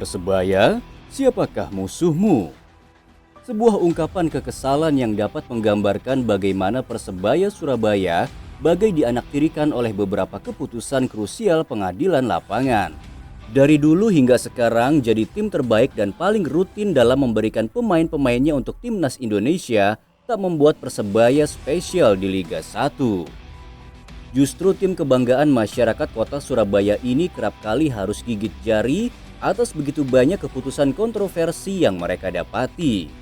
Persebaya, siapakah musuhmu? Sebuah ungkapan kekesalan yang dapat menggambarkan bagaimana Persebaya Surabaya bagai dianaktirikan oleh beberapa keputusan krusial pengadilan lapangan. Dari dulu hingga sekarang jadi tim terbaik dan paling rutin dalam memberikan pemain-pemainnya untuk timnas Indonesia tak membuat Persebaya spesial di Liga 1. Justru tim kebanggaan masyarakat kota Surabaya ini kerap kali harus gigit jari atas begitu banyak keputusan kontroversi yang mereka dapati.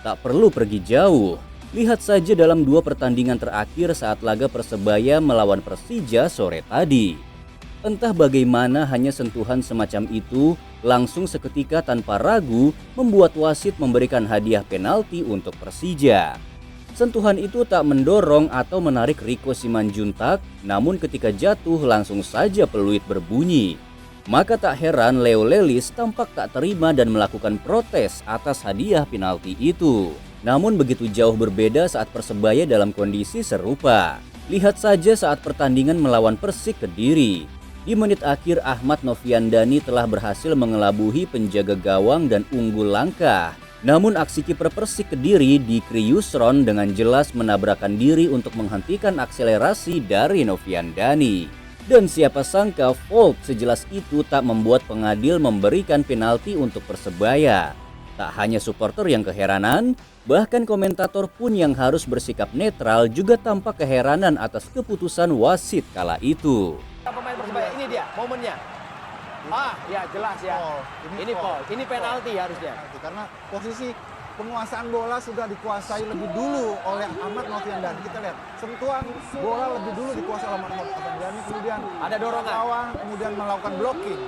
Tak perlu pergi jauh, lihat saja dalam 2 pertandingan terakhir saat laga Persebaya melawan Persija sore tadi. Entah bagaimana hanya sentuhan semacam itu langsung seketika tanpa ragu membuat wasit memberikan hadiah penalti untuk Persija. Sentuhan itu tak mendorong atau menarik Rico Simanjuntak, namun ketika jatuh langsung saja peluit berbunyi. Maka tak heran Leo Lelis tampak tak terima dan melakukan protes atas hadiah penalti itu. Namun begitu jauh berbeda saat Persebaya dalam kondisi serupa. Lihat saja saat pertandingan melawan Persik Kediri. Di menit akhir Ahmad Noviandani telah berhasil mengelabuhi penjaga gawang dan unggul langkah. Namun aksi kiper Persik Kediri Dikri Yusron dengan jelas menabrakkan diri untuk menghentikan akselerasi dari Noviandani. Dan siapa sangka fault sejelas itu tak membuat pengadil memberikan penalti untuk Persebaya. Tak hanya supporter yang keheranan, bahkan komentator pun yang harus bersikap netral juga tampak keheranan atas keputusan wasit kala itu. Pemain Persebaya ini dia momennya. Ya jelas ya. Ini foul. Ini penalti harusnya. Karena posisi penguasaan bola sudah dikuasai lebih dulu oleh Ahmad Noviandani. Kita lihat sentuhan bola lebih dulu dikuasai oleh Ahmad Noviandani, kemudian ada dorongan. Gawang, kemudian melakukan blocking.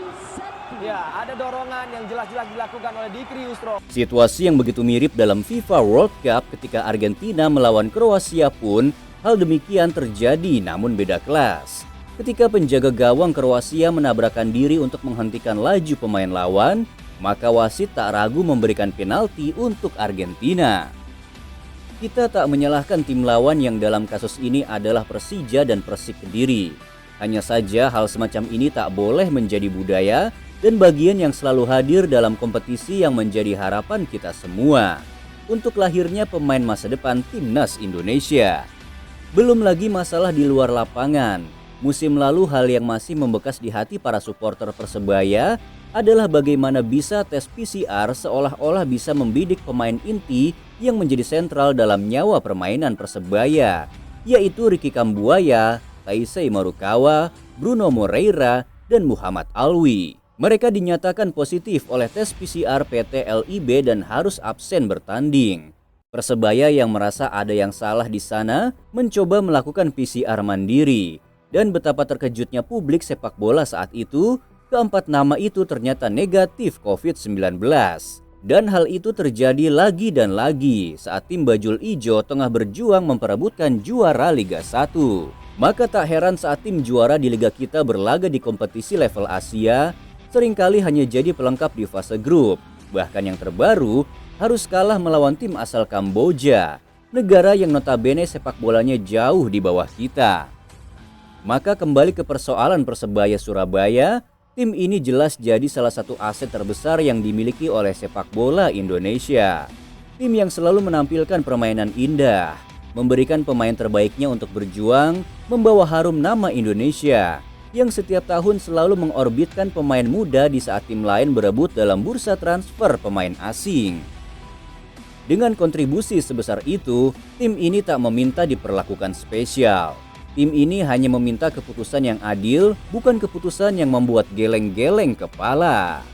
Ya, ada dorongan yang jelas-jelas dilakukan oleh Dikri Yusron. Situasi yang begitu mirip dalam FIFA World Cup ketika Argentina melawan Kroasia pun hal demikian terjadi namun beda kelas. Ketika penjaga gawang Kroasia menabrakkan diri untuk menghentikan laju pemain lawan, maka wasit tak ragu memberikan penalti untuk Argentina. Kita tak menyalahkan tim lawan yang dalam kasus ini adalah Persija dan Persik Kediri. Hanya saja hal semacam ini tak boleh menjadi budaya dan bagian yang selalu hadir dalam kompetisi yang menjadi harapan kita semua untuk lahirnya pemain masa depan timnas Indonesia. Belum lagi masalah di luar lapangan. Musim lalu hal yang masih membekas di hati para supporter Persebaya adalah bagaimana bisa tes PCR seolah-olah bisa membidik pemain inti yang menjadi sentral dalam nyawa permainan Persebaya, yaitu Ricky Kambuaya, Taisei Marukawa, Bruno Moreira, dan Muhammad Alwi. Mereka dinyatakan positif oleh tes PCR PT LIB dan harus absen bertanding. Persebaya yang merasa ada yang salah di sana mencoba melakukan PCR mandiri. Dan betapa terkejutnya publik sepak bola saat itu, keempat nama itu ternyata negatif COVID-19. Dan hal itu terjadi lagi dan lagi saat tim Bajul Ijo tengah berjuang memperebutkan juara Liga 1. Maka tak heran saat tim juara di Liga kita berlaga di kompetisi level Asia, seringkali hanya jadi pelengkap di fase grup. Bahkan yang terbaru, harus kalah melawan tim asal Kamboja, negara yang notabene sepak bolanya jauh di bawah kita. Maka kembali ke persoalan Persebaya Surabaya, tim ini jelas jadi salah satu aset terbesar yang dimiliki oleh sepak bola Indonesia. Tim yang selalu menampilkan permainan indah, memberikan pemain terbaiknya untuk berjuang, membawa harum nama Indonesia, yang setiap tahun selalu mengorbitkan pemain muda di saat tim lain berebut dalam bursa transfer pemain asing. Dengan kontribusi sebesar itu, tim ini tak meminta diperlakukan spesial. Tim ini hanya meminta keputusan yang adil, bukan keputusan yang membuat geleng-geleng kepala.